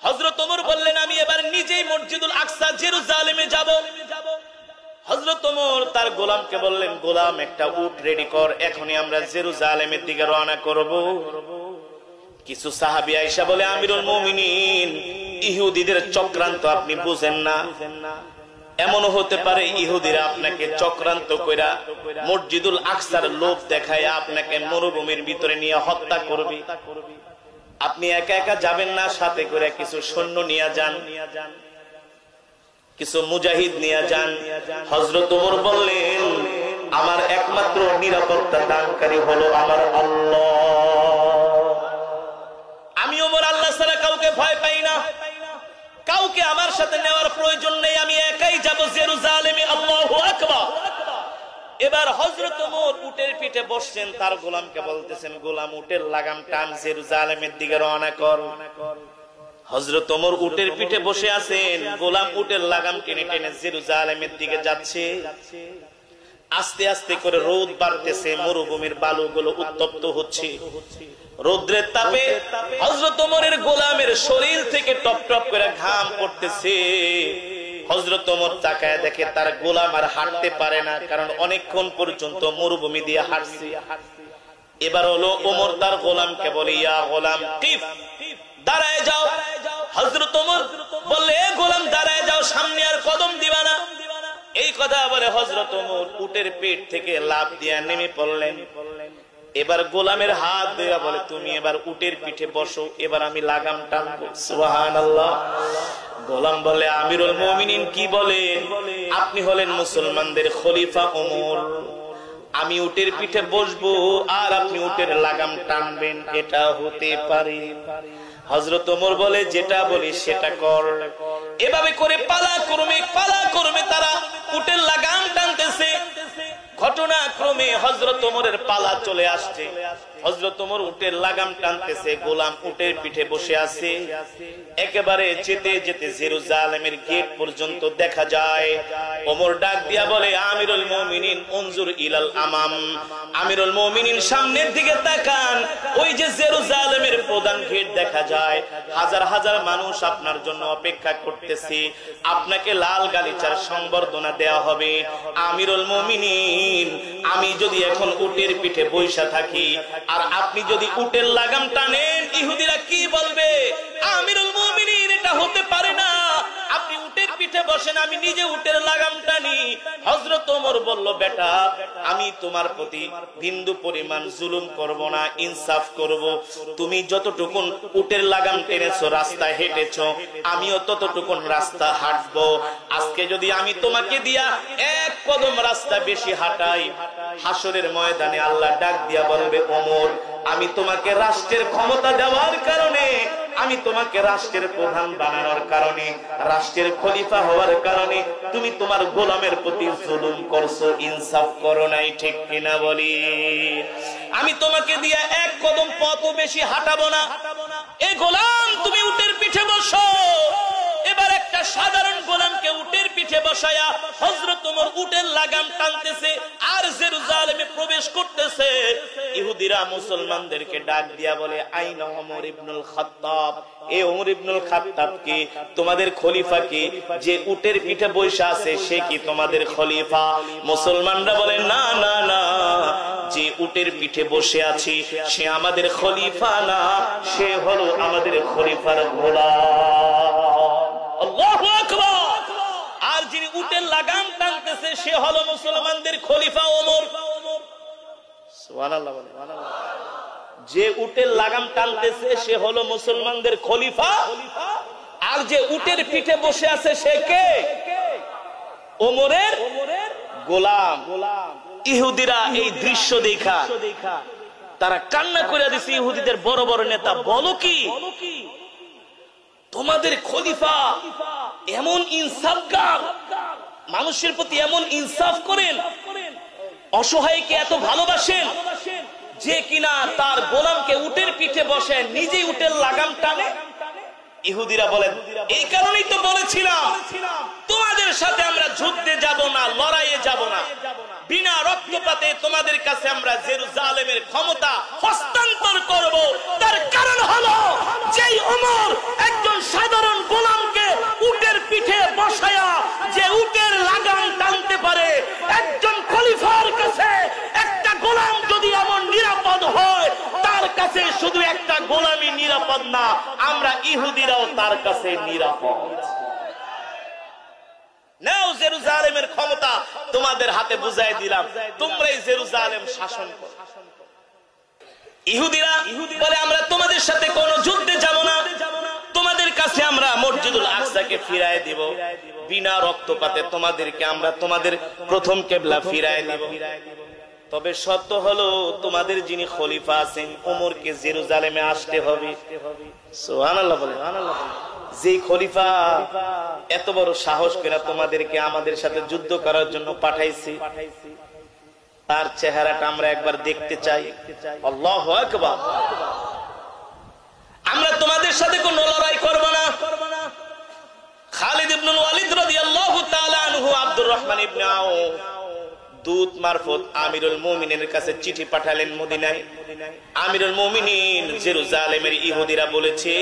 হযরত ওমর বললেন আমি এবার নিজেই মসজিদুল আকসা জেরুজালেমে যাব। হযরত ওমর তার গোলামকে বললেন, গোলাম একটা উট রেডি কর, এখনই আমরা জেরুজালেমের দিকে রওনা করব। কিছু সাহাবী আয়েশা বলে, আমিরুল মুমিনিন, ইহুদিদের চক্রান্ত আপনি বুঝেন না। এমনও হতে পারে ইহুদিরা আপনাকে চক্রান্ত কইরা মসজিদুল আকসার লোভ দেখায় আপনাকে মরুভূমির ভিতরে নিয়ে হত্যা করবে। আপনি একা একা যাবেন না, সাথে করে কিছু সৈন্য নিয়ে যান, কিছু মুজাহিদ নিয়ে যান। হযরত ওমর বললেন, আমার একমাত্র নিরাপত্তা দানকারী হলো আমার আল্লাহ। আমি ওমর আল্লাহ ছাড়া কাউকে ভয় পাই না, কাউকে আমার সাথে নেওয়ার প্রয়োজন নেই, আমি একাই যাব জেরুজালেমে। আল্লাহু আকবার। এবার হযরত ওমর উটের পিঠে বসছেন, তার গোলামকে বলতেছেন, গোলাম উটের লাগাম টান, জেরুজালেমের দিকে রওনা কর। হযরত ওমর উটের পিঠে বসে আছেন, গোলাম উটের লাগাম টেনে টেনে জেরুজালেমের দিকে যাচ্ছে। আস্তে আস্তে করে রোদ বাড়তেছে, মরুভূমির বালুগুলো উত্তপ্ত হচ্ছে। রোদ্রের তাপে হযরত ওমরের গোলামের শরীর থেকে টপ টপ করে ঘাম পড়তেছে। হযরত ওমর তাকায় দেখে তার গোলাম আর হাঁটতে পারে না, কারণ অনেকক্ষণ পর্যন্ত মরুভূমি দিয়ে হাঁটছে। এবার হলো ওমর তার গোলামকে বলে, ইয়া গোলাম কিফ, দাঁড়ায় যাও। হযরত ওমর বললে, এ গোলাম দাঁড়ায় যাও, সামনে আর কদম দিবা না। এই কথা বলে হযরত ওমর উটের পেট থেকে লাফ দিয়া নেমে পড়লেন। এবার গোলামের হাত ধরে বলে, তুমি এবার উটের পিঠে বসো, এবার আমি লাগাম টানবো। সুবহানাল্লাহ। গোলাম বলে, আমিরুল মুমিনিন কি বলেন? আপনি হলেন মুসলমানদের খলিফা ওমর, আমি উটের পিঠে বসবো আর আপনি উটের লাগাম টানবেন, এটা হতে পারে? হযরত ওমর বলে, যেটা বলি সেটা কর। এভাবে করে পালাক্রমে তারা উটের লাগাম টানতেছে। ঘটনাক্রমে হযরত ওমরের পালা চলে আসছে। হযরত ওমর উটের লাগাম টানতেছে, গোলাম উটের পিঠে বসে আছে। একেবারে যেতে যেতে জেরুজালেমের গেট পর্যন্ত দেখা যায়। ওমর ডাক দিয়া বলে, আমিরুল মুমিনিন উনজুর ইলাল আমাম, আমিরুল মুমিনিন সামনের দিকে তাকান, ওই যে জেরুজালেমের প্রধান গেট দেখা যায়। হাজার হাজার মানুষ আপনার জন্য অপেক্ষা করতেছে, আপনাকে লাল গালিচার সংবর্ধনা দেয়া হবে। আমিরুল মুমিনিন, আমি যদি এখন উটের পিঠে বৈশা থাকি আর আপনি যদি উটের লাগাম টানেন, ইহুদিরা কি বলবে? আমিরুল মুমিনিন, এটা হতে পারে না, আপনি উটের পিঠে বসেন, আমি নিজে উটের লাগাম টানি। হযরত ওমর বলল, বেটা, আমি তোমার প্রতি বিন্দু পরিমাণ জুলুম করব না, ইনসাফ করব। তুমি যতটুকুন উটের লাগাম টেনেছো, রাস্তায় হেঁটেছো, আমিও ততটুকুন রাস্তা হাঁটবো। আজকে যদি আমি তোমাকে দিয়া এক কদম রাস্তা বেশি হাঁটাই, হাসরের ময়দানে আল্লাহ ডাক দিয়া বলবে, ওমর, আমি তোমাকে রাষ্ট্রের ক্ষমতা দেওয়ার কারণে, আমি তোমাকে রাষ্ট্রের প্রধান বানানোর কারণে, রাষ্ট্রের খলিফা হওয়ার কারণে তুমি তোমার গোলামের প্রতি জুলুম করছো, ইনসাফ করো নাই, ঠিক কিনা বলি? আমি তোমাকে দিয়ে এক কদম পথও বেশি হাঁটাবো না। এই গোলাম, তুমি উটের পিঠে বসো। এবার একটা সাধারণ গোলামকে উটের পিঠে বসায়া হযরত ওমর উটের লাগাম টানতেছে আর জেরুজালেমে প্রবেশ করতেছে। ইহুদিরা মুসলমানদেরকে ডাক দিয়া বলে, আইনা ওমর ইবনুল খাত্তাব, এ ওমর ইবনুল খাত্তাব কি? তোমাদের খলিফা কি? যে উটের পিঠে বসে আছে সে কি তোমাদের খলিফা? মুসলমানরা বলে, না না না, যে উটের পিঠে বসে আছে সে আমাদের খলিফা না, সে হলো আমাদের খলিফার গোলাম। আল্লাহু আকবার। আর যিনি উটের লাগাম টানতেছে সে হলো মুসলমানদের খলিফা ওমর। সুবহানাল্লাহ। যে উটের লাগাম টানতেছে সে হলো মুসলমানদের খলিফা, আর যে উটের পিঠে বসে আছে সে কে? ওমরের গোলাম। ইহুদিরা এই দৃশ্য দেখা তারা কান্না করে দিছে। ইহুদিদের বড় বড় নেতা, বলো কি তোমাদের খলিফা এমন ইনসাফগার, মানুষের প্রতি এমন ইনসাফ করেন, অসহায়কে এত ভালোবাসেন যে কিনা তার গোলামকে উটের পিঠে বসে নিজেই উটের লাগাম টানে? ইহুদিরা বলেন, এই কারণেই তো বলেছিলাম তোমাদের সাথে আমরা যুদ্ধে যাব না, লড়াইয়ে যাব না, বিনা রক্তপাতে তোমাদের কাছে আমরা জেরুজালেমের ক্ষমতা হস্তান্তর করব। তার কারণ হলো যেই ওমর একজন সাধারণ একজন খলিফার কাছে একটা গোলাম যদি এমন নিরাপদ হয়, তার কাছে শুধু একটা গোলামই নিরাপদ না, আমরা ইহুদিরাও তার কাছে নিরাপদ। নাও জেরুজালেমের ক্ষমতা তোমাদের হাতে বুঝাই দিলাম, তোমরাই জেরুজালেম শাসন করো। ইহুদিরা বলে আমরা তোমাদের সাথে কোনো যুদ্ধে যাব না, তোমাদের কাছে আমরা মসজিদুল আকসাকে ফিরায় দিব, বিনা রক্তপাতে তোমাদেরকে আমরা তোমাদের প্রথম কিবলা ফিরায় দিব। তবে সত্য হলো তোমাদের যিনি খলিফা আছেন ওমরকে জেরুজালেমে আসতে হবে। সুবহানাল্লাহ বলে। যে খলিফা এত বড় সাহস করে তোমাদেরকে আমাদের সাথে যুদ্ধ করার জন্য পাঠাইছে, তার চেহারাটা আমরা একবার দেখতে চাই। আল্লাহু আকবার। আমরা তোমাদের সাথে কোনো লড়াই করব না। খালিদ ইবনে ওয়ালিদ রাদিয়াল্লাহু তাআলা আনহু আব্দুর রহমান ইবনে আউফ দূত মারফত আমিরুল মুমিনের কাছে চিঠি পাঠালেন মদিনায়। আমিরুল মুমিনিন জেরুজালেমের ইহুদিরা বলেছে,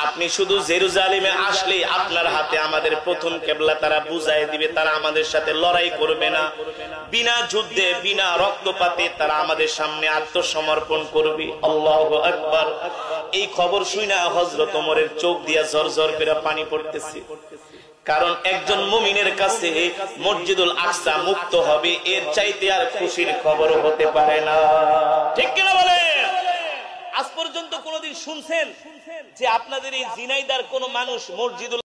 আপনি শুধু জেরুজালেমে আসলে আপনার হাতে আমাদের প্রথম কিবলা তারা বুঝাই দিবে, তারা আমাদের সাথে লড়াই করবে না, বিনা যুদ্ধে বিনা রক্তপাতে তারা আমাদের সামনে আত্মসমর্পণ করবে। আল্লাহু আকবার। এই খবর শুনে হযরত ওমরের চোখ দিয়া ঝরঝর করে পানি পড়তেছে, কারণ একজন মুমিনের কাছে মসজিদুল আকসা মুক্ত হবে, এর চাইতে আর খুশির খবর হতে পারে না। ঠিক কিনা বলেন? আজ পর্যন্ত কোনদিন শুনছেন যে আপনাদের এই ঝিনাইদার কোন মানুষ মসজিদুল